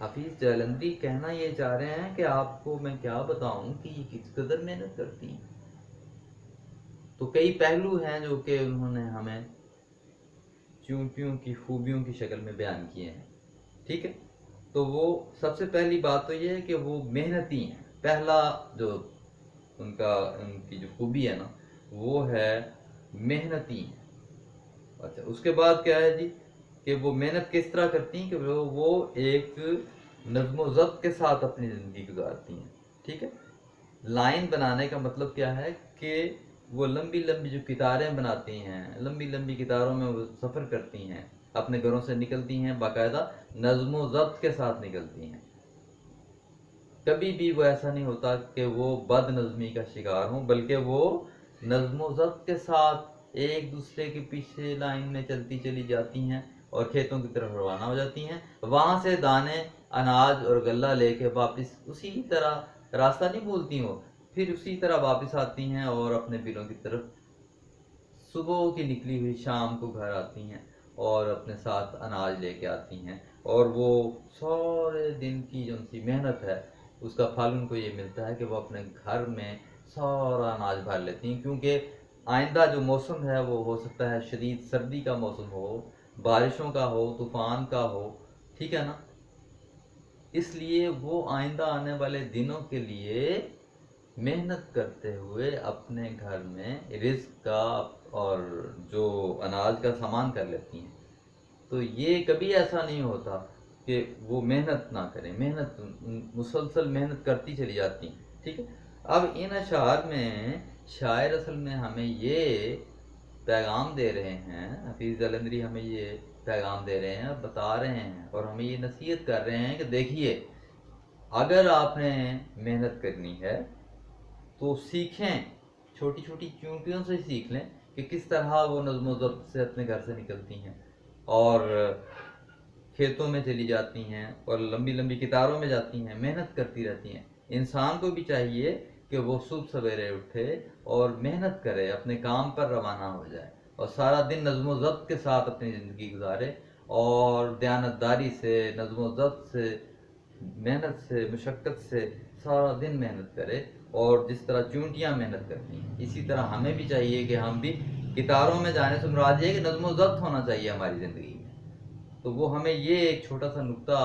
حفیظ جالندھری کہنا یہ چاہ رہے ہیں کہ آپ کو میں کیا بتاؤں کہ یہ کس قدر محنت کرتی ہیں. تو کئی پہلو ہیں جو کہ انہوں نے ہمیں چونٹیوں کی خوبیوں کی شکل میں بیان کیے ہیں. ٹھیک ہے. تو وہ سب سے پہلی بات تو یہ ہے کہ وہ محنتی ہیں. پہلا جو ان کی جو خوبی ہے نا وہ ہے محنتی ہیں. اچھا اس کے بعد کیا ہے جی کہ وہ محنت کس طرح کرتی ہیں کہ وہ ایک نظم و ضبط کے ساتھ اپنی زندگی گزارتی ہیں. ٹھیک ہے. لائن بنانے کا مطلب کیا ہے کہ وہ لمبی لمبی جو قطاریں بناتی ہیں، لمبی لمبی قطاروں میں وہ سفر کرتی ہیں، اپنے گھروں سے نکلتی ہیں، باقاعدہ نظم و ضبط کے ساتھ نکلتی ہیں. کبھی بھی وہ ایسا نہیں ہوتا کہ وہ بد نظمی کا شکار ہوں، بلکہ وہ نظم و ضبط کے ساتھ ایک دوسرے کے پیچھے لائن میں چلتی چلی جاتی ہیں اور کھیتوں کی طرف روانہ ہو جاتی ہیں. وہاں سے دانے، اناج اور غلہ لے کے واپس اسی طرح راستہ نہیں بھولتی ہوں، پھر اسی طرح واپس آتی ہیں اور اپنے بلوں کی طرف صبح کی نکلی ہوئی شام کو گھر آتی ہیں اور اپنے ساتھ اناج لے کے آتی ہیں. اور وہ سارے دن کی جو ان کی محنت ہے اس کا پھل ان کو یہ ملتا ہے کہ وہ اپنے گھر میں سارا اناج بھر لیتی ہیں. کیونکہ آئندہ جو موسم ہے وہ ہو سکتا ہے شدید سردی کا موسم ہو، بارشوں کا ہو، طوفان کا ہو. ٹھیک ہے نا. اس لیے وہ آئندہ آنے والے دنوں کے لیے محنت کرتے ہوئے اپنے گھر میں رزق کا اور جو اناج کا سامان کر لیتی ہیں. تو یہ کبھی ایسا نہیں ہوتا کہ وہ محنت نہ کریں، محنت مسلسل محنت کرتی چلی جاتی ہیں. ٹھیک ہے. اب ان اشعار میں شاعر اصل میں ہمیں یہ پیغام دے رہے ہیں، حفیظ جالندھری ہمیں یہ پیغام دے رہے ہیں، بتا رہے ہیں اور ہمیں یہ نصیحت کر رہے ہیں کہ دیکھیے اگر آپ نے محنت کرنی ہے تو سیکھیں، چھوٹی چھوٹی چونٹیوں سے سیکھ لیں کہ کس طرح وہ نظم و ضبط سے اپنے گھر سے نکلتی ہیں اور کھیتوں میں چلی جاتی ہیں اور لمبی لمبی قطاروں میں جاتی ہیں، محنت کرتی رہتی ہیں. انسان کو بھی چاہیے کہ وہ صبح سویرے اٹھے اور محنت کرے، اپنے کام پر روانہ ہو جائے اور سارا دن نظم و ضبط کے ساتھ اپنی زندگی گزارے اور دیانتداری سے، نظم و ضبط سے، محنت سے، مشقت سے سارا دن محنت کرے. اور جس طرح چونٹیاں محنت کرتی ہیں اسی طرح ہمیں بھی چاہیے کہ ہم بھی قطاروں میں جانے سے مراد یہ ہے کہ نظم و ضبط ہونا چاہیے ہماری زندگی میں. تو وہ ہمیں یہ ایک چھوٹا سا نقطہ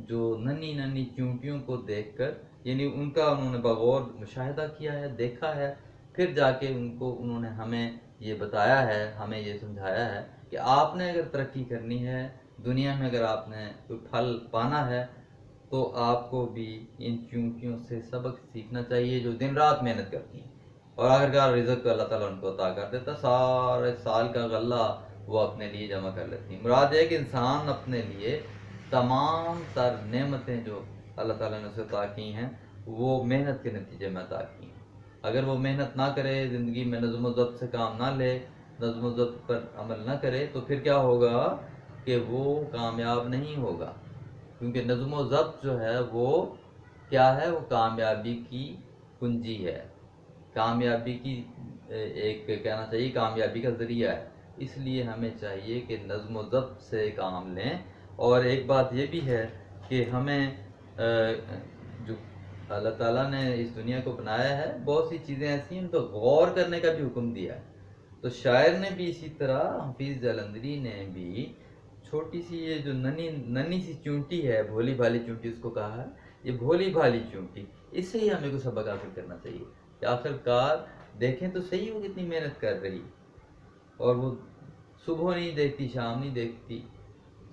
جو ننھی ننھی چونٹیوں کو دیکھ کر، یعنی ان کا انہوں نے بغور مشاہدہ کیا ہے، دیکھا ہے، پھر جا کے انہوں نے ہمیں یہ بتایا ہے، ہمیں یہ سمجھایا ہے کہ آپ نے اگر ترقی کرنی ہے دنیا میں، اگر آپ نے کوئی پھل پانا ہے تو آپ کو بھی ان چونٹیوں سے سبق سیکھنا چاہیے جو دن رات محنت کرتی ہیں. اور آخرکار رزق اللہ تعالیٰ ان کو عطا کر دیتا، سارے سال کا غلہ وہ اپنے لیے جمع کر لیتی ہیں. مراد ہے کہ انسان اپنے لیے تمام تر نعمتیں جو اللہ تعالیٰ نے اسے عطا کی ہیں وہ محنت کے نتیجے میں عطا کی ہیں. اگر وہ محنت نہ کرے، زندگی میں نظم و ضبط سے کام نہ لے، نظم و ضبط پر عمل نہ کرے، تو پھر کیا ہوگا کہ وہ کامیاب نہیں ہوگا. کیونکہ نظم و ضبط جو ہے وہ کیا ہے، وہ کامیابی کی کنجی ہے، کامیابی کی ایک کہنا چاہیے کامیابی کا ذریعہ ہے. اس لیے ہمیں چاہیے کہ نظم و ضبط سے کام لیں. اور ایک بات یہ بھی ہے کہ ہمیں جو اللہ تعالیٰ نے اس دنیا کو بنایا ہے بہت سی چیزیں ایسی ہیں ان پر غور کرنے کا بھی حکم دیا ہے. تو شاعر نے بھی اسی طرح، حفیظ جالندھری نے بھی چھوٹی سی یہ جو ننھی سی چونٹی ہے، بھولی بھالی چونٹی اس کو کہا ہے، یہ بھولی بھالی چونٹی، اس سے ہی ہمیں کوئی سبق حاصل کرنا چاہیے کہ آخرکار دیکھیں تو صحیح وہ کتنی محنت کر رہی، اور وہ صبح نہیں دیکھتی، شام نہیں دیکھتی،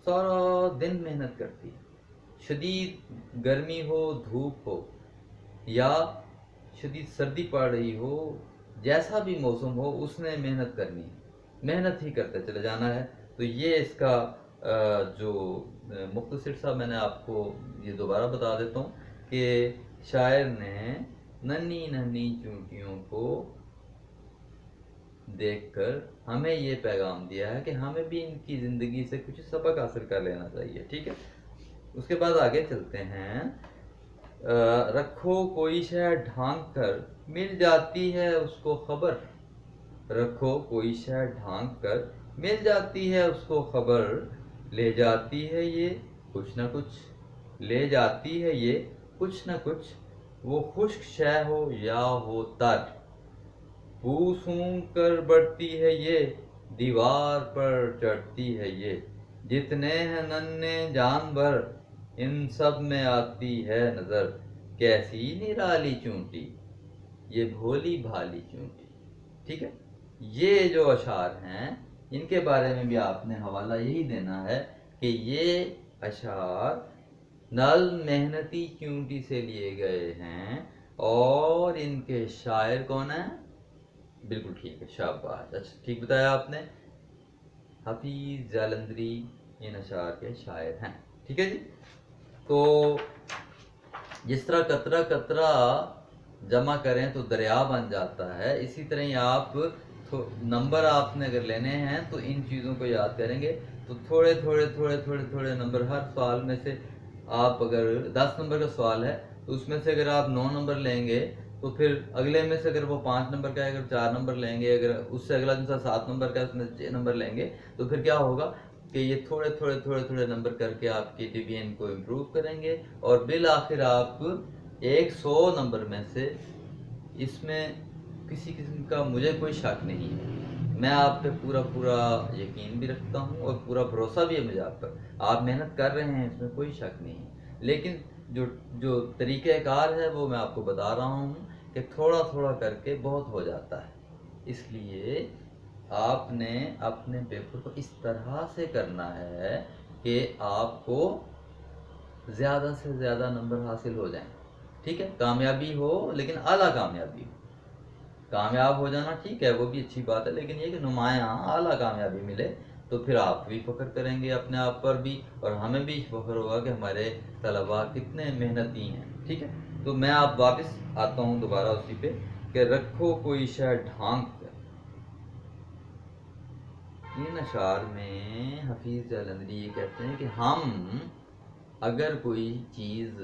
سارا دن محنت کرتی. شدید گرمی ہو، دھوپ ہو یا شدید سردی پڑ رہی ہو، جیسا بھی موسم ہو اس نے محنت کرنی ہے، محنت ہی کرتے چلے جانا ہے. تو یہ اس کا جو مختصر سا میں نے آپ کو یہ دوبارہ بتا دیتا ہوں کہ شاعر نے ننھی ننھی چونٹیوں کو دیکھ کر ہمیں یہ پیغام دیا ہے کہ ہمیں بھی ان کی زندگی سے کچھ سبق حاصل کر لینا چاہیے. ٹھیک ہے. اس کے بعد آگے چلتے ہیں. رکھو کوئی شے ڈھانک کر مل جاتی ہے اس کو خبر، رکھو کوئی شے ڈھانک کر مل جاتی ہے اس کو خبر، لے جاتی ہے یہ کچھ نہ کچھ لے جاتی ہے یہ کچھ نہ کچھ، وہ خشک شے ہو یا ہو تر، بو سونگ کر بڑھتی ہے یہ، دیوار پر چڑھتی ہے یہ، جتنے ہیں ننھے جانور ان سب میں آتی ہے نظر، کیسی نرالی چونٹی یہ بھولی بھالی چونٹی۔ ٹھیک ہے، یہ جو اشعار ہیں ان کے بارے میں بھی آپ نے حوالہ یہی دینا ہے کہ یہ اشعار نل محنتی چونٹی سے لیے گئے ہیں، اور ان کے شاعر کون ہیں؟ بالکل ٹھیک ہے، شاباش، اچھا ٹھیک بتایا آپ نے، حفیظ جالندھری ان اشعار کے شاعر ہیں۔ ٹھیک ہے جی، تو جس طرح قطرہ قطرہ جمع کریں تو دریا بن جاتا ہے، اسی طرح ہی آپ نمبر آپ نے اگر لینے ہیں تو ان چیزوں کو یاد کریں گے تو تھوڑے تھوڑے تھوڑے تھوڑے تھوڑے نمبر ہر سوال میں سے، آپ اگر 10 نمبر کا سوال ہے تو اس میں سے اگر آپ 9 نمبر لیں گے تو پھر اگلے میں سے اگر وہ 5 نمبر کا ہے اگر 4 نمبر لیں گے، اگر اس سے اگلا دوسرا 7 نمبر کا ہے اس میں 6 نمبر لیں گے تو پھر کیا ہوگا کہ یہ تھوڑے تھوڑے تھوڑے تھوڑے نمبر کر کے آپ کی ڈویژن کو امپروو کریں گے، اور بالآخر آپ 100 نمبر میں سے، اس میں کسی قسم کا مجھے کوئی شک نہیں ہے، میں آپ پہ پورا پورا یقین بھی رکھتا ہوں اور پورا بھروسہ بھی ہے مجھے آپ پر، آپ محنت کر رہے ہیں اس میں کوئی شک نہیں ہے، لیکن جو طریقہ کار ہے وہ میں آپ کو بتا رہا ہوں کہ تھوڑا تھوڑا کر کے بہت ہو جاتا ہے، اس لیے آپ نے اپنے پیپر کو اس طرح سے کرنا ہے کہ آپ کو زیادہ سے زیادہ نمبر حاصل ہو جائیں۔ ٹھیک ہے، کامیابی ہو لیکن اعلیٰ کامیابی ہو، کامیاب ہو جانا ٹھیک ہے وہ بھی اچھی بات ہے، لیکن یہ کہ نمایاں اعلیٰ کامیابی ملے تو پھر آپ بھی فخر کریں گے اپنے آپ پر بھی، اور ہمیں بھی فخر ہوگا کہ ہمارے طلباء کتنے محنتی ہیں۔ ٹھیک ہے، تو میں آپ واپس آتا ہوں دوبارہ اسی پہ کہ رکھو کوئی شے ڈھانک کر، ان اشعار میں حفیظ جالندھری یہ کہتے ہیں کہ ہم اگر کوئی چیز،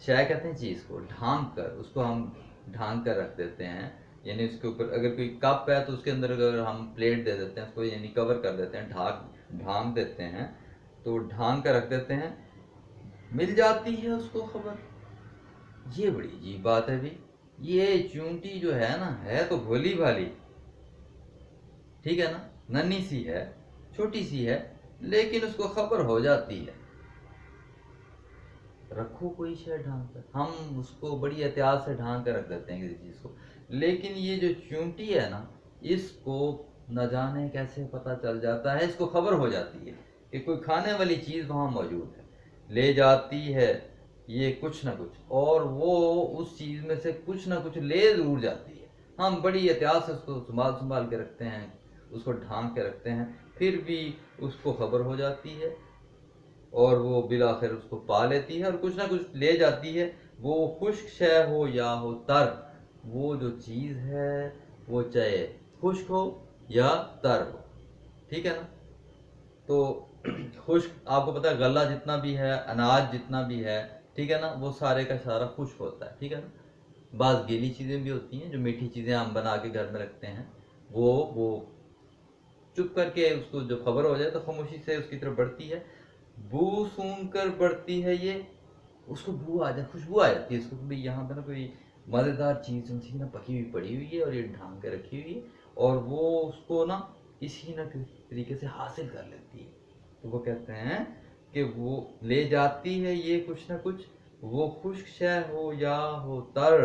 شے کہتے ہیں چیز کو، ڈھانک کر، اس کو ہم ڈھانک کر رکھ دیتے ہیں، یعنی اس کے اوپر اگر کوئی کپ ہے تو اس کے اندر اگر ہم پلیٹ دے دیتے ہیں اس کو، یعنی کور کر دیتے ہیں، ڈھانک دیتے ہیں، تو ڈھانک کر رکھ دیتے ہیں، مل جاتی ہے اس کو خبر۔ یہ بڑی عجیب بات ہے بھی، یہ چونٹی جو ہے نا ہے تو بھولی بھالی، ٹھیک ہے نا، ننھی سی ہے، چھوٹی سی ہے، لیکن اس کو خبر ہو جاتی ہے۔ رکھو کوئی شے ڈھانک کر، ہم اس کو بڑی احتیاط سے ڈھانک کر رکھ دیتے ہیں کسی چیز کو، لیکن یہ جو چونٹی ہے نا اس کو نہ جانے کیسے پتہ چل جاتا ہے، اس کو خبر ہو جاتی ہے کہ کوئی کھانے والی چیز وہاں موجود ہے، لے جاتی ہے یہ کچھ نہ کچھ، اور وہ اس چیز میں سے کچھ نہ کچھ لے ضرور جاتی ہے، ہم بڑی احتیاط سے اس کو سنبھال کے رکھتے ہیں، اس کو ڈھانک کے رکھتے ہیں، پھر بھی اس کو خبر ہو جاتی ہے اور وہ بالآخر اس کو پا لیتی ہے اور کچھ نہ کچھ لے جاتی ہے، وہ خشک شے ہو یا ہو تر، وہ جو چیز ہے وہ چاہے خشک ہو یا تر ہو، ٹھیک ہے نا۔ تو خشک آپ کو پتہ ہے غلہ جتنا بھی ہے، اناج جتنا بھی ہے، ٹھیک ہے نا، وہ سارے کا سارا خشک ہوتا ہے، ٹھیک ہے نا۔ بعض گیلی چیزیں بھی ہوتی ہیں جو میٹھی چیزیں ہم بنا کے گھر میں رکھتے ہیں، وہ چپ کر کے اس کو جو خبر ہو جائے تو خاموشی سے اس کی طرف بڑھتی ہے، بو سونگ کر بڑھتی ہے یہ، اس کو بو آ جائے، خوشبو آ جاتی ہے اس کو، کہ یہاں پہ نا کوئی مزیدار چیز نا پکی ہوئی پڑی ہوئی ہے اور یہ ڈھانک کے رکھی ہوئی ہے، اور وہ اس کو نا کسی نہ کسی طریقے سے حاصل کر لیتی ہے، تو وہ کہتے ہیں کہ وہ لے جاتی ہے یہ کچھ نہ کچھ، وہ خشک شے ہو یا ہو تر،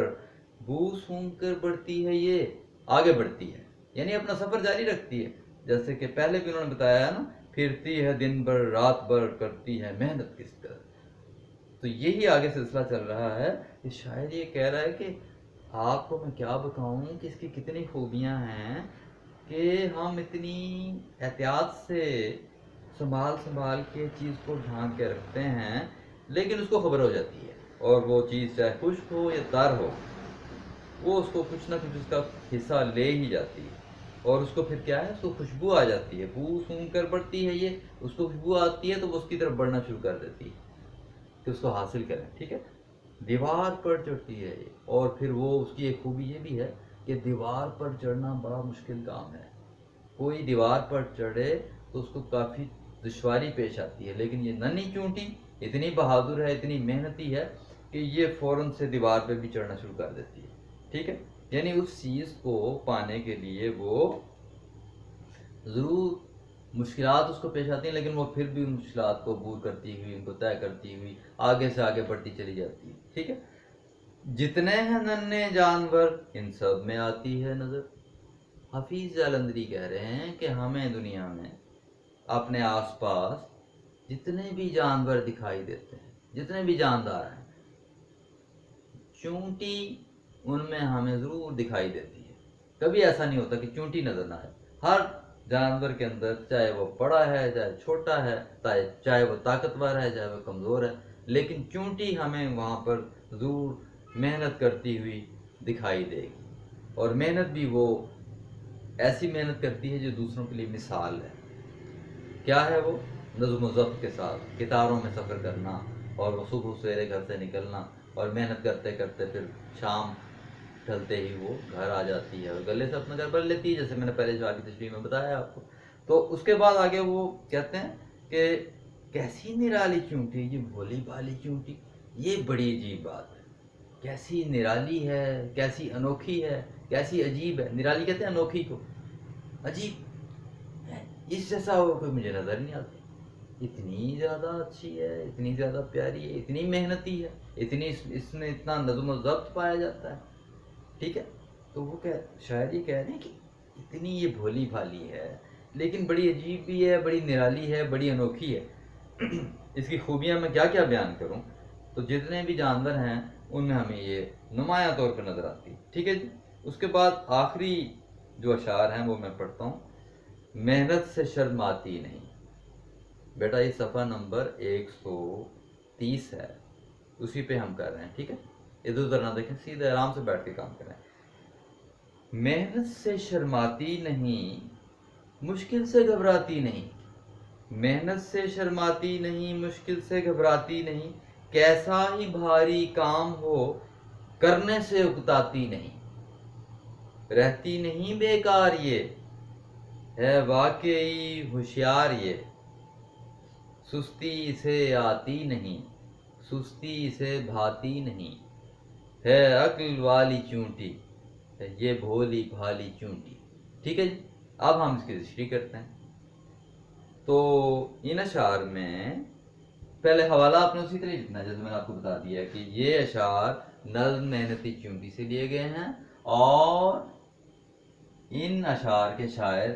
بو سونگ کر بڑھتی ہے یہ، آگے بڑھتی ہے، یعنی اپنا سفر جاری رکھتی ہے، جیسے کہ پہلے بھی انہوں نے بتایا ہے نا، پھرتی ہے دن بھر رات بھر کرتی ہے محنت کس قدر، تو یہی آگے سلسلہ چل رہا ہے کہ شاید یہ کہہ رہا ہے کہ آپ کو میں کیا بتاؤں کہ اس کی کتنی خوبیاں ہیں کہ ہم اتنی احتیاط سے سنبھال کے چیز کو ڈھانک کے رکھتے ہیں، لیکن اس کو خبر ہو جاتی ہے، اور وہ چیز چاہے خشک ہو یا تر ہو، وہ اس کو کچھ نہ کچھ اس کا حصہ لے ہی جاتی ہے، اور اس کو پھر کیا ہے، اس کو خوشبو آ جاتی ہے، بو سونگ کر بڑھتی ہے یہ، اس کو خوشبو آتی ہے تو وہ اس کی طرف بڑھنا شروع کر دیتی ہے کہ اس کو حاصل کریں، ٹھیک ہے۔ دیوار پر چڑھتی ہے یہ، اور پھر وہ اس کی ایک خوبی یہ بھی ہے کہ دیوار پر چڑھنا بڑا مشکل کام ہے، کوئی دیوار پر چڑھے تو اس کو کافی دشواری پیش آتی ہے، لیکن یہ ننھی چونٹی اتنی بہادر ہے، اتنی محنتی ہے کہ یہ فوراً سے دیوار پہ بھی چڑھنا شروع کر دیتی ہے، ٹھیک ہے۔ یعنی اس چیز کو پانے کے لیے وہ ضرور مشکلات اس کو پیش آتی ہیں، لیکن وہ پھر بھی ان مشکلات کو عبور کرتی ہوئی، ان کو طے کرتی ہوئی آگے سے آگے بڑھتی چلی جاتی ہے، ٹھیک ہے۔ جتنے ہیں ننھے جانور ان سب میں آتی ہے نظر۔ حفیظ جالندھری کہہ رہے ہیں کہ ہمیں دنیا میں اپنے آس پاس جتنے بھی جانور دکھائی دیتے ہیں، جتنے بھی جاندار ہیں، چونٹی ان میں ہمیں ضرور دکھائی دیتی ہے۔ کبھی ایسا نہیں ہوتا کہ چونٹی نظر نہ آئے۔ ہر جانور کے اندر، چاہے وہ بڑا ہے چاہے چھوٹا ہے، چاہے وہ طاقتور ہے چاہے وہ کمزور ہے، لیکن چونٹی ہمیں وہاں پر ضرور محنت کرتی ہوئی دکھائی دے گی، اور محنت بھی وہ ایسی محنت کرتی ہے جو دوسروں کے لیے مثال ہے۔ کیا ہے وہ؟ نظم و ضبط کے ساتھ کتاروں میں سفر کرنا، اور وہ صبح سویرے گھر سے نکلنا، اور محنت کرتے کرتے پھر شام ڈھلتے ہی وہ گھر آ جاتی ہے اور گلے سے اپنا گھر بھر لیتی ہے، جیسے میں نے پہلے جو آگے تشریح میں بتایا آپ کو۔ تو اس کے بعد آگے وہ کہتے ہیں کہ کیسی نرالی چونٹی، یہ بھولی بھالی چونٹی، یہ بڑی عجیب بات ہے۔ کیسی نرالی ہے، کیسی انوکھی ہے، کیسی عجیب ہے۔ نرالی کہتے ہیں انوکھی کو، عجیب ہے، اس جیسا وہ کوئی مجھے نظر نہیں آتی۔ اتنی زیادہ اچھی ہے، اتنی زیادہ پیاری ہے، اتنی محنتی ہے، اتنی اس میں اتنا نظم و ضبط پایا جاتا ہے، ٹھیک ہے۔ تو وہ شاعر یہ کہہ رہے ہیں کہ اتنی یہ بھولی بھالی ہے، لیکن بڑی عجیب بھی ہے، بڑی نرالی ہے، بڑی انوکھی ہے۔ اس کی خوبیاں میں کیا کیا بیان کروں، تو جتنے بھی جانور ہیں ان میں ہمیں یہ نمایاں طور پر نظر آتی ہے، ٹھیک ہے جی۔ اس کے بعد آخری جو اشعار ہیں وہ میں پڑھتا ہوں۔ محنت سے شرم آتی نہیں، بیٹا یہ صفحہ نمبر 130 ہے، اسی پہ ہم کر رہے ہیں، ٹھیک ہے۔ ادھر ادھر نہ دیکھیں، سیدھے آرام سے بیٹھ کے کام کریں۔ محنت سے شرماتی نہیں، مشکل سے گھبراتی نہیں، محنت سے شرماتی نہیں، مشکل سے گھبراتی نہیں، کیسا ہی بھاری کام ہو کرنے سے اکتاتی نہیں، رہتی نہیں بیکار یہ، ہے واقعی ہوشیار یہ، سستی اسے آتی نہیں، سستی اسے بھاتی نہیں، ہے عقل والی چونٹی، ہے یہ بھولی بھالی چونٹی، ٹھیک ہے جی۔ اب ہم اس کی تشریح کرتے ہیں۔ تو ان اشعار میں پہلے حوالہ آپ نے اسی طرح لکھنا ہے جیسے میں نے آپ کو بتا دیا کہ یہ اشعار نظم محنتی چونٹی سے لیے گئے ہیں، اور ان اشعار کے شاعر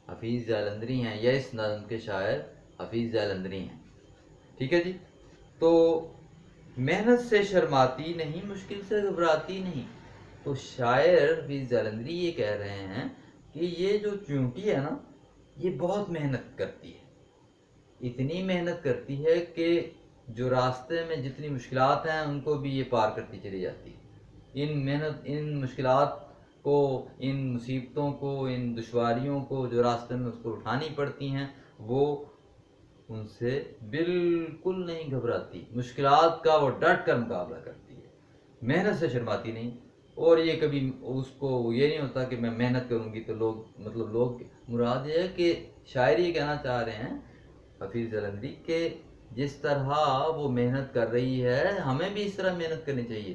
حفیظ جالندھری ہیں، یا اس نظم کے شاعر حفیظ جالندھری ہیں، ٹھیک ہے جی۔ تو محنت سے شرماتی نہیں، مشکل سے گھبراتی نہیں، تو شاعر حفیظ جالندھری یہ کہہ رہے ہیں کہ یہ جو چونٹی ہے نا، یہ بہت محنت کرتی ہے، اتنی محنت کرتی ہے کہ جو راستے میں جتنی مشکلات ہیں ان کو بھی یہ پار کرتی چلی جاتی ہے۔ ان مشکلات کو، ان مصیبتوں کو، ان دشواریوں کو جو راستے میں اس کو اٹھانی پڑتی ہیں، وہ ان سے بالکل نہیں گھبراتی، مشکلات کا وہ ڈٹ کر مقابلہ کرتی ہے، محنت سے شرماتی نہیں۔ اور یہ کبھی اس کو یہ نہیں ہوتا کہ میں محنت کروں گی تو لوگ مراد یہ ہے کہ شاعر یہ کہنا چاہ رہے ہیں حفیظ جالندھری کہ جس طرح وہ محنت کر رہی ہے ہمیں بھی اس طرح محنت کرنی چاہیے۔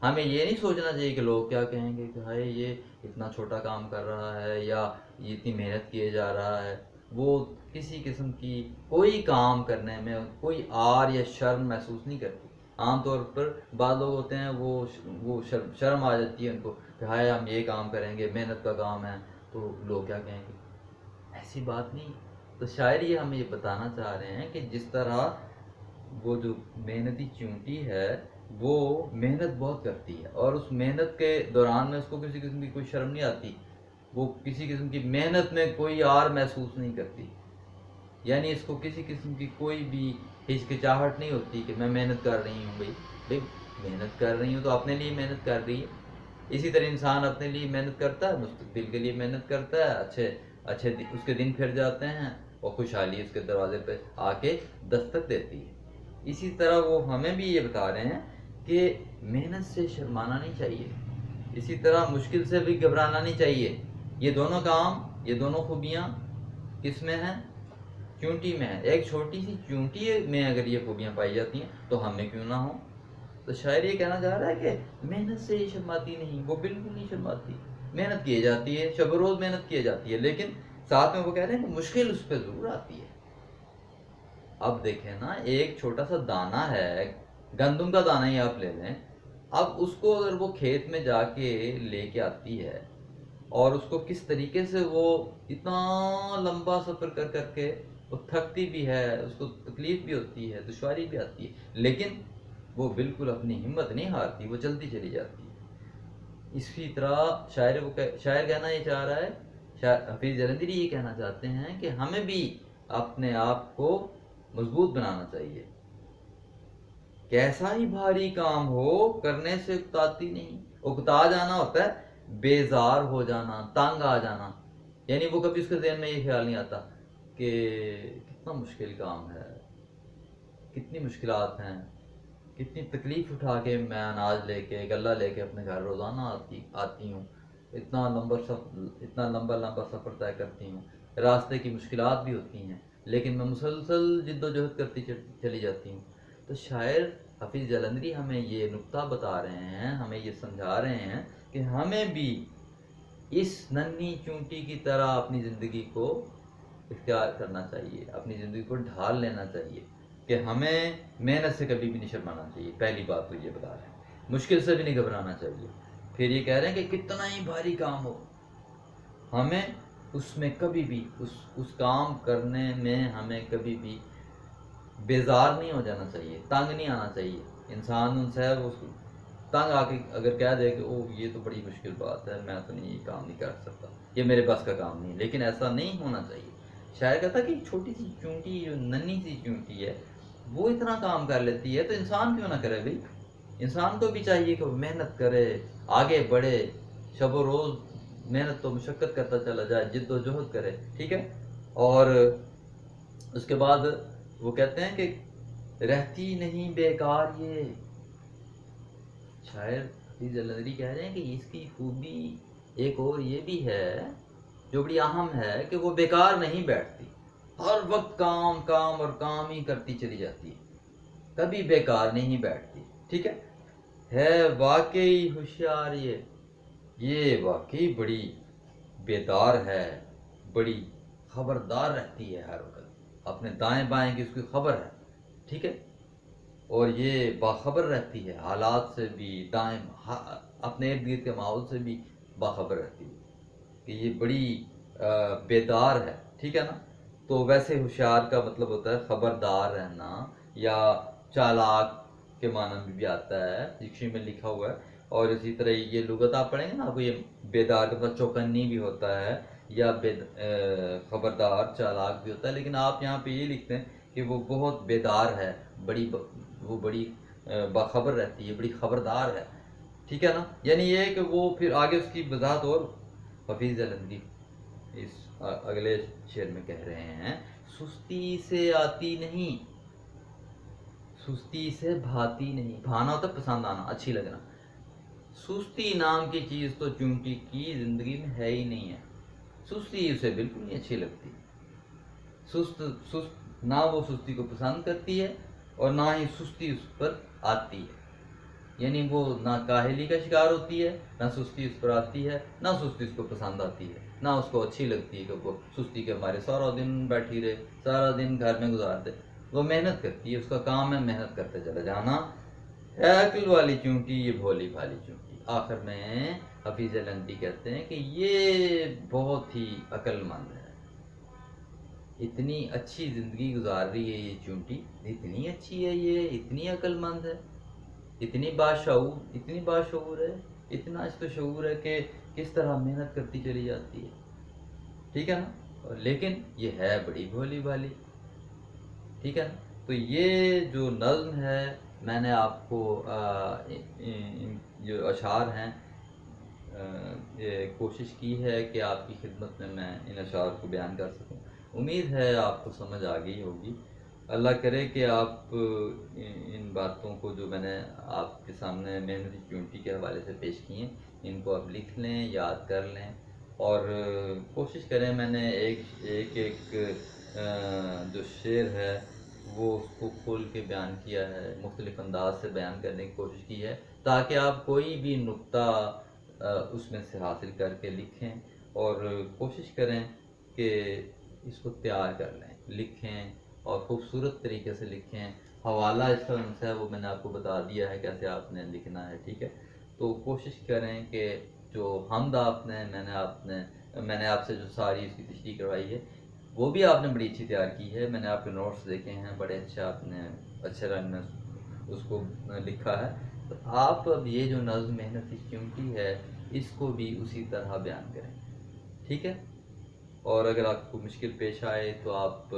ہمیں یہ نہیں سوچنا چاہیے کہ لوگ کیا کہیں گے کہ ہائے یہ اتنا چھوٹا کام کر رہا ہے، یا یہ اتنی محنت کیے جا رہا ہے۔ وہ کسی قسم کی کوئی کام کرنے میں کوئی آر یا شرم محسوس نہیں کرتی۔ عام طور پر بعض لوگ ہوتے ہیں وہ شرم آ جاتی ہے ان کو کہ ہائے ہم یہ کام کریں گے، محنت کا کام ہے تو لوگ کیا کہیں گے۔ ایسی بات نہیں۔ تو شاعر یہ ہمیں یہ بتانا چاہ رہے ہیں کہ جس طرح وہ جو محنتی چونٹی ہے وہ محنت بہت کرتی ہے، اور اس محنت کے دوران میں اس کو کسی قسم کی کوئی شرم نہیں آتی، وہ کسی قسم کی محنت میں کوئی آر محسوس نہیں کرتی، یعنی اس کو کسی قسم کی کوئی بھی ہچکچاہٹ نہیں ہوتی کہ میں محنت کر رہی ہوں۔ بھائی محنت کر رہی ہوں تو اپنے لیے محنت کر رہی ہے، اسی طرح انسان اپنے لیے محنت کرتا ہے، مستقبل کے لیے محنت کرتا ہے، اچھے اس کے دن پھر جاتے ہیں اور خوشحالی اس کے دروازے پہ آ کے دستک دیتی ہے۔ اسی طرح وہ ہمیں بھی یہ بتا رہے ہیں کہ محنت سے شرمانا نہیں چاہیے، اسی طرح مشکل سے بھی گھبرانا نہیں چاہیے۔ یہ دونوں کام، یہ دونوں خوبیاں کس میں ہیں؟ چونٹی میں ہے، ایک چھوٹی سی چونٹی میں اگر یہ خوبیاں پائی جاتی ہیں تو ہم میں کیوں نہ ہوں؟ تو شاعر یہ کہنا چاہ رہا ہے کہ محنت سے یہ شرماتی نہیں، وہ بالکل نہیں شرماتی، محنت کی جاتی ہے، شب و روز محنت کی جاتی ہے، لیکن ساتھ میں وہ کہہ رہے ہیں کہ مشکل اس پہ ضرور آتی ہے۔ اب دیکھیں نا، ایک چھوٹا سا دانہ ہے، گندم کا دانہ ہی آپ لے لیں، اب اس کو اگر وہ کھیت میں جا کے لے کے آتی ہے اور اس کو کس طریقے سے وہ اتنا لمبا سفر کر کر کے وہ تھکتی بھی ہے، اس کو تکلیف بھی ہوتی ہے، دشواری بھی آتی ہے، لیکن وہ بالکل اپنی ہمت نہیں ہارتی، وہ چلتی چلی جاتی ہے۔ اسی طرح شاعر کہنا یہ چاہ رہا ہے، حفیظ جلندری یہ کہنا چاہتے ہیں کہ ہمیں بھی اپنے آپ کو مضبوط بنانا چاہیے، کیسا ہی بھاری کام ہو کرنے سے اکتاتی نہیں۔ اکتا جانا ہوتا ہے بیزار ہو جانا، تنگ آ جانا، یعنی وہ کبھی اس کے ذہن میں یہ خیال نہیں آتا کہ کتنا مشکل کام ہے، کتنی مشکلات ہیں، کتنی تکلیف اٹھا کے میں اناج لے کے غلہ لے کے اپنے گھر روزانہ آتی ہوں، اتنا لمبا سفر طے کرتی ہوں، راستے کی مشکلات بھی ہوتی ہیں، لیکن میں مسلسل جد و جہد کرتی چلی جاتی ہوں۔ تو شاعر حفیظ جلندری ہمیں یہ نقطہ بتا رہے ہیں، ہمیں یہ سمجھا رہے ہیں کہ ہمیں بھی اس ننھی چونٹی کی طرح اپنی زندگی کو اختیار کرنا چاہیے، اپنی زندگی کو ڈھال لینا چاہیے، کہ ہمیں محنت سے کبھی بھی نہیں شرمانا چاہیے۔ پہلی بات تو یہ بتا رہے ہیں، مشکل سے بھی نہیں گھبرانا چاہیے۔ پھر یہ کہہ رہے ہیں کہ کتنا ہی بھاری کام ہو، ہمیں اس میں کبھی بھی اس کام کرنے میں ہمیں کبھی بھی بیزار نہیں ہو جانا چاہیے، تنگ نہیں آنا چاہیے۔ انسان ان سے وہ تنگ آ کے اگر کہہ دے کہ او یہ تو بڑی مشکل بات ہے، میں تو نہیں یہ کام نہیں کر سکتا، یہ میرے بس کا کام نہیں، لیکن ایسا نہیں ہونا چاہیے۔ شاعر کہتا کہ چھوٹی سی چونٹی، جو ننھی سی چونٹی ہے، وہ اتنا کام کر لیتی ہے، تو انسان کیوں نہ کرے بھائی؟ انسان کو بھی چاہیے کہ وہ محنت کرے، آگے بڑھے، شب و روز محنت تو مشقت کرتا چلا جائے، جد و جہد کرے، ٹھیک ہے۔ اور اس کے بعد وہ کہتے ہیں کہ رہتی نہیں بیکار یہ، شاعر حفیظ جلندری کہہ رہے ہیں کہ اس کی خوبی ایک اور یہ بھی ہے جو بڑی اہم ہے، کہ وہ بیکار نہیں بیٹھتی، ہر وقت کام کام اور کام ہی کرتی چلی جاتی ہے، کبھی بیکار نہیں بیٹھتی، ٹھیک ہے واقعی ہوشیار یہ واقعی بڑی بیدار ہے، بڑی خبردار رہتی ہے، ہر وقت اپنے دائیں بائیں کی اس کی خبر ہے، ٹھیک ہے، اور یہ باخبر رہتی ہے حالات سے بھی، دائیں اپنے ارد گرد کے ماحول سے بھی باخبر رہتی ہے، کہ یہ بڑی بیدار ہے، ٹھیک ہے نا۔ تو ویسے ہوشیار کا مطلب ہوتا ہے خبردار رہنا، یا چالاک کے معنی میں بھی آتا ہے، ڈکشنری میں لکھا ہوا ہے۔ اور اسی طرح یہ لغت آپ پڑھیں گے نا، آپ کو یہ بیدار کا مطلب چوکنی بھی ہوتا ہے، یا خبردار چالاک بھی ہوتا ہے، لیکن آپ یہاں پہ یہ لکھتے ہیں کہ وہ بہت بیدار ہے، وہ بڑی باخبر رہتی ہے، بڑی خبردار ہے، ٹھیک ہے نا۔ یعنی یہ کہ وہ پھر آگے اس کی وضاحت اور حفیظ جلندری اس اگلے شعر میں کہہ رہے ہیں، سستی سے آتی نہیں، سستی سے بھاتی نہیں، بھانا ہوتا ہے پسند آنا، اچھی لگنا، سستی نام کی چیز تو چونٹی کی زندگی میں ہے ہی نہیں ہے، سستی اسے بالکل نہیں اچھی لگتی، سست نہ وہ سستی کو پسند کرتی ہے اور نہ ہی سستی اس پر آتی ہے، یعنی وہ نہ کاہلی کا شکار ہوتی ہے، نہ سستی اس پر آتی ہے، نہ سستی اس کو پسند آتی ہے، نہ اس کو اچھی لگتی ہے کہ وہ سستی کے ہمارے سارا دن بیٹھی رہے، سارا دن گھر میں گزار دے، وہ محنت کرتی ہے، اس کا کام ہے محنت کرتے چلا جانا، ہے عقل والی چونٹی یہ بھولی بھالی چونٹی۔ آخر میں حفیظ جلندری کہتے ہیں کہ یہ بہت ہی عقل مند ہے، اتنی اچھی زندگی گزار رہی ہے یہ چونٹی، اتنی اچھی ہے یہ، اتنی عقل مند ہے، اتنی باشعور ہے، اتنا اس کو شعور ہے کہ کس طرح محنت کرتی چلی جاتی ہے، ٹھیک ہے نا، لیکن یہ ہے بڑی بھولی بھالی، ٹھیک ہے نا۔ تو یہ جو نظم ہے، میں نے آپ کو جو اشعار ہیں یہ کوشش کی ہے کہ آپ کی خدمت میں ان اشعار کو بیان کر سکوں، امید ہے آپ کو سمجھ آ گئی ہوگی۔ اللہ کرے کہ آپ ان باتوں کو جو میں نے آپ کے سامنے محنتی چونٹی کے حوالے سے پیش کی ہیں، ان کو آپ لکھ لیں، یاد کر لیں، اور کوشش کریں میں نے ایک جو شعر ہے وہ اس کو کھول کے بیان کیا ہے، مختلف انداز سے بیان کرنے کی کوشش کی ہے، تاکہ آپ کوئی بھی نقطہ اس میں سے حاصل کر کے لکھیں اور کوشش کریں کہ اس کو تیار کر لیں، لکھیں اور خوبصورت طریقے سے لکھیں۔ حوالہ اس کا جو ہے وہ میں نے آپ کو بتا دیا ہے کیسے آپ نے لکھنا ہے، ٹھیک ہے؟ تو کوشش کریں کہ جو حمد میں نے آپ سے جو ساری اس کی تشریح کروائی ہے وہ بھی آپ نے بڑی اچھی تیار کی ہے، میں نے آپ کے نوٹس دیکھے ہیں، بڑے اچھے آپ نے اچھے رنگ میں اس کو لکھا ہے۔ تو آپ اب یہ جو نظم محنتی چونٹی ہے اس کو بھی اسی طرح بیان کریں، ٹھیک ہے؟ اور اگر آپ کو مشکل پیش آئے تو آپ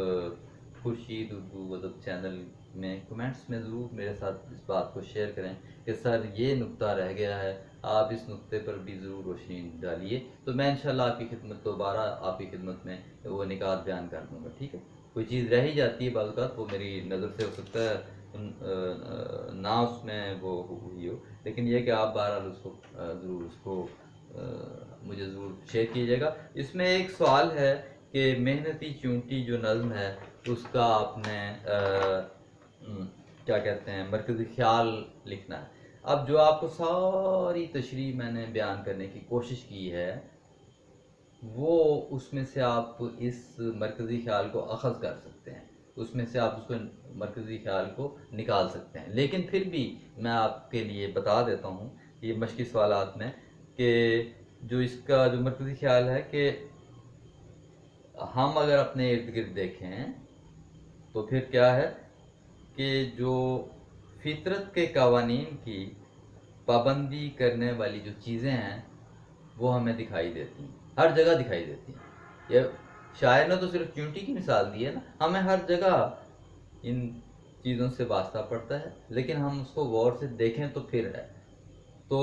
خورشید اردو ادب چینل میں کمنٹس میں ضرور میرے ساتھ اس بات کو شیئر کریں کہ سر یہ نقطہ رہ گیا ہے، آپ اس نقطے پر بھی ضرور روشنی ڈالیے، تو میں انشاءاللہ آپ کی خدمت دوبارہ آپ کی خدمت میں وہ نکات بیان کر دوں گا، ٹھیک ہے؟ کوئی چیز رہ ہی جاتی ہے بعض اوقات، وہ میری نظر سے ہو سکتا ہے نہ اس میں وہ ہوئی ہو، لیکن یہ کہ آپ بہرحال اس کو ضرور اس کو مجھے ضرور شیئر کیجیے گا۔ اس میں ایک سوال ہے کہ محنتی چونٹی جو نظم ہے اس کا آپ نے کیا کہتے ہیں مرکزی خیال لکھنا ہے۔ اب جو آپ کو ساری تشریح میں نے بیان کرنے کی کوشش کی ہے وہ اس میں سے آپ اس مرکزی خیال کو اخذ کر سکتے ہیں، اس میں سے آپ اس کو مرکزی خیال کو نکال سکتے ہیں، لیکن پھر بھی میں آپ کے لیے بتا دیتا ہوں یہ مشقی سوالات میں کہ جو اس کا جو مرکزی خیال ہے کہ ہم اگر اپنے ارد گرد دیکھیں تو پھر کیا ہے کہ جو فطرت کے قوانین کی پابندی کرنے والی جو چیزیں ہیں وہ ہمیں دکھائی دیتی ہیں، ہر جگہ دکھائی دیتی ہیں۔ یہ شاعر نے تو صرف چونٹی کی مثال دی ہے نا، ہمیں ہر جگہ ان چیزوں سے واسطہ پڑتا ہے، لیکن ہم اس کو غور سے دیکھیں تو پھر ہے۔ تو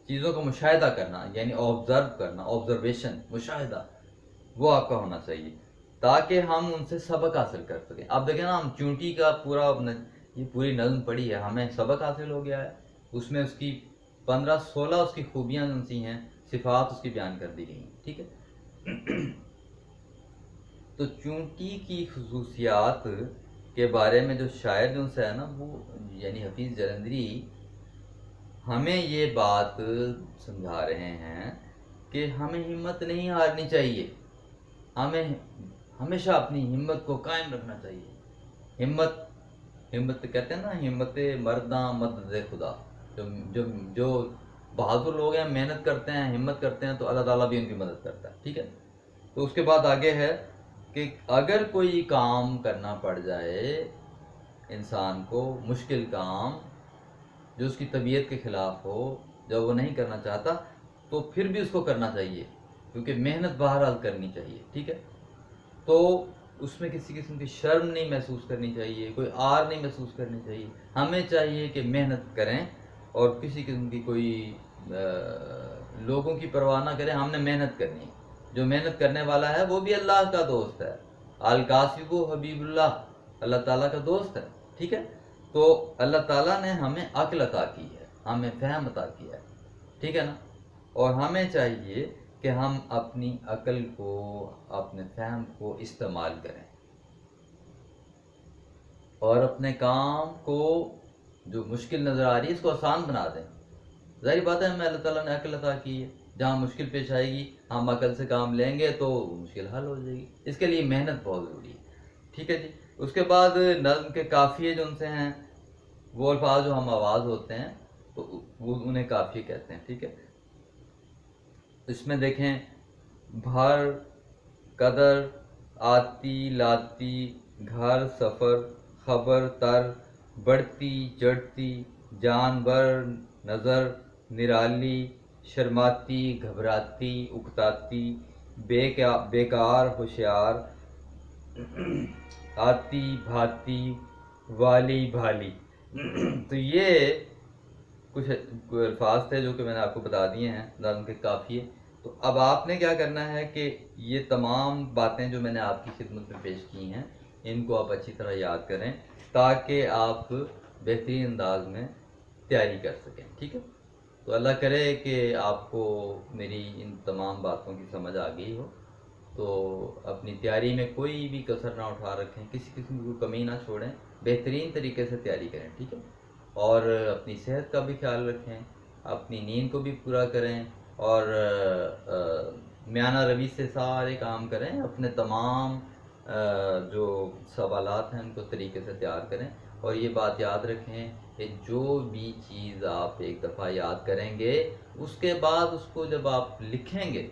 چیزوں کا مشاہدہ کرنا یعنی آبزرو کرنا، آبزرویشن، مشاہدہ وہ آپ کا ہونا چاہیے تاکہ ہم ان سے سبق حاصل کر سکیں۔ اب دیکھیں نا، ہم چونٹی کا یہ پوری نظم پڑھی ہے، ہمیں سبق حاصل ہو گیا ہے، اس میں اس کی 15-16 اس کی خوبیاں جو سی ہیں، صفات اس کی بیان کر دی گئی ہیں، ٹھیک ہے؟ تو چونٹی کی خصوصیات کے بارے میں جو شاعر جو سے ہے نا وہ یعنی حفیظ جلندری ہمیں یہ بات سمجھا رہے ہیں کہ ہمیں ہمت نہیں ہارنی چاہیے، ہمیں ہمیشہ اپنی ہمت کو قائم رکھنا چاہیے۔ ہمت کہتے ہیں نا، ہمت مرداں مدد خدا، جو بہادر لوگ ہیں، محنت کرتے ہیں، ہمت کرتے ہیں تو اللہ تعالیٰ بھی ان کی مدد کرتا ہے، ٹھیک ہے؟ تو اس کے بعد آگے ہے کہ اگر کوئی کام کرنا پڑ جائے انسان کو، مشکل کام جو اس کی طبیعت کے خلاف ہو، جب وہ نہیں کرنا چاہتا تو پھر بھی اس کو کرنا چاہیے، کیونکہ محنت بہرحال کرنی چاہیے، ٹھیک ہے؟ تو اس میں کسی قسم کی شرم نہیں محسوس کرنی چاہیے، کوئی آر نہیں محسوس کرنی چاہیے، ہمیں چاہیے کہ محنت کریں اور کسی قسم کی کوئی لوگوں کی پرواہ نہ کریں، ہم نے محنت کرنی ہے۔ جو محنت کرنے والا ہے وہ بھی اللہ کا دوست ہے، الکاسب حبیب اللہ، اللہ تعالیٰ کا دوست ہے، ٹھیک ہے؟ تو اللہ تعالیٰ نے ہمیں عقل عطا کی ہے، ہمیں فہم عطا کیا ہے، ٹھیک ہے نا؟ اور ہمیں چاہیے کہ ہم اپنی عقل کو، اپنے فہم کو استعمال کریں اور اپنے کام کو جو مشکل نظر آ رہی ہے اس کو آسان بنا دیں۔ ظاہر بات ہے ہمیں اللہ تعالیٰ نے عقل عطا کی ہے، جہاں مشکل پیش آئے گی ہم عقل سے کام لیں گے تو مشکل حل ہو جائے گی، اس کے لیے محنت بہت ضروری ہے، ٹھیک ہے جی؟ اس کے بعد نظم کے قافیے جو ان سے ہیں، وہ الفاظ جو ہم آواز ہوتے ہیں تو وہ انہیں قافیے کہتے ہیں، ٹھیک ہے؟ اس میں دیکھیں بھر، قدر، آتی لاتی، گھر، سفر، خبر، تر، بڑھتی، چڑھتی، جانور، نظر، نرالی، شرماتی، گھبراتی، اکتاتی، بیکار، ہوشیار، آتی، بھاتی، والی، بھالی۔ تو یہ کچھ الفاظ تھے جو کہ میں نے آپ کو بتا دیے ہیں نظم کے قافیے۔ تو اب آپ نے کیا کرنا ہے کہ یہ تمام باتیں جو میں نے آپ کی خدمت میں پیش کی ہیں ان کو آپ اچھی طرح یاد کریں تاکہ آپ بہترین انداز میں تیاری کر سکیں، ٹھیک ہے؟ تو اللہ کرے کہ آپ کو میری ان تمام باتوں کی سمجھ آ گئی ہو تو اپنی تیاری میں کوئی بھی کسر نہ اٹھا رکھیں، کسی قسم کی کمی نہ چھوڑیں، بہترین طریقے سے تیاری کریں، ٹھیک ہے؟ اور اپنی صحت کا بھی خیال رکھیں، اپنی نیند کو بھی پورا کریں، اور میانہ روی سے سارے کام کریں، اپنے تمام جو سوالات ہیں ان کو طریقے سے تیار کریں۔ اور یہ بات یاد رکھیں کہ جو بھی چیز آپ ایک دفعہ یاد کریں گے، اس کے بعد اس کو جب آپ لکھیں گے،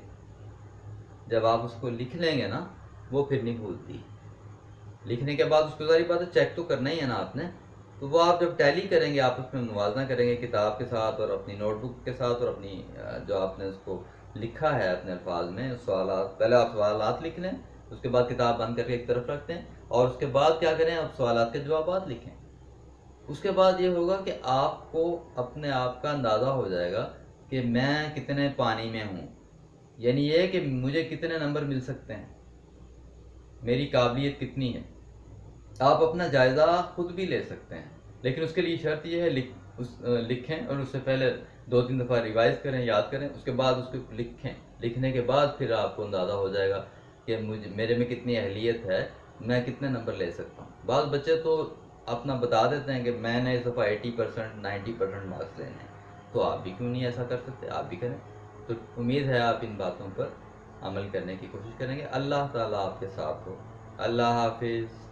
جب آپ اس کو لکھ لیں گے نا، وہ پھر نہیں بھولتی۔ لکھنے کے بعد اس کو ظاہر بات ہے چیک تو کرنا ہی ہے نا آپ نے، تو وہ آپ جب ٹیلی کریں گے، آپ اس میں موازنہ کریں گے کتاب کے ساتھ اور اپنی نوٹ بک کے ساتھ، اور اپنی جو آپ نے اس کو لکھا ہے اپنے الفاظ میں سوالات، پہلے آپ سوالات لکھ لیں، اس کے بعد کتاب بند کر کے ایک طرف رکھ دیں، اور اس کے بعد کیا کریں، آپ سوالات کے جوابات لکھیں۔ اس کے بعد یہ ہوگا کہ آپ کو اپنے آپ کا اندازہ ہو جائے گا کہ میں کتنے پانی میں ہوں، یعنی یہ کہ مجھے کتنے نمبر مل سکتے ہیں، میری قابلیت کتنی ہے۔ آپ اپنا جائزہ خود بھی لے سکتے ہیں، لیکن اس کے لیے شرط یہ ہے لکھیں، اور اس سے پہلے 2-3 دفعہ ریوائز کریں، یاد کریں، اس کے بعد اس کو لکھیں۔ لکھنے کے بعد پھر آپ کو اندازہ ہو جائے گا کہ میرے میں کتنی اہلیت ہے، میں کتنے نمبر لے سکتا ہوں۔ بعض بچے تو اپنا بتا دیتے ہیں کہ میں نے اس دفعہ 80%، 90% مارکس لینے ہیں، تو آپ بھی کیوں نہیں ایسا کر سکتے، آپ بھی کریں۔ تو امید ہے آپ ان باتوں پر عمل کرنے کی کوشش کریں گے۔ اللہ تعالیٰ آپ کے ساتھ ہو۔ اللہ حافظ۔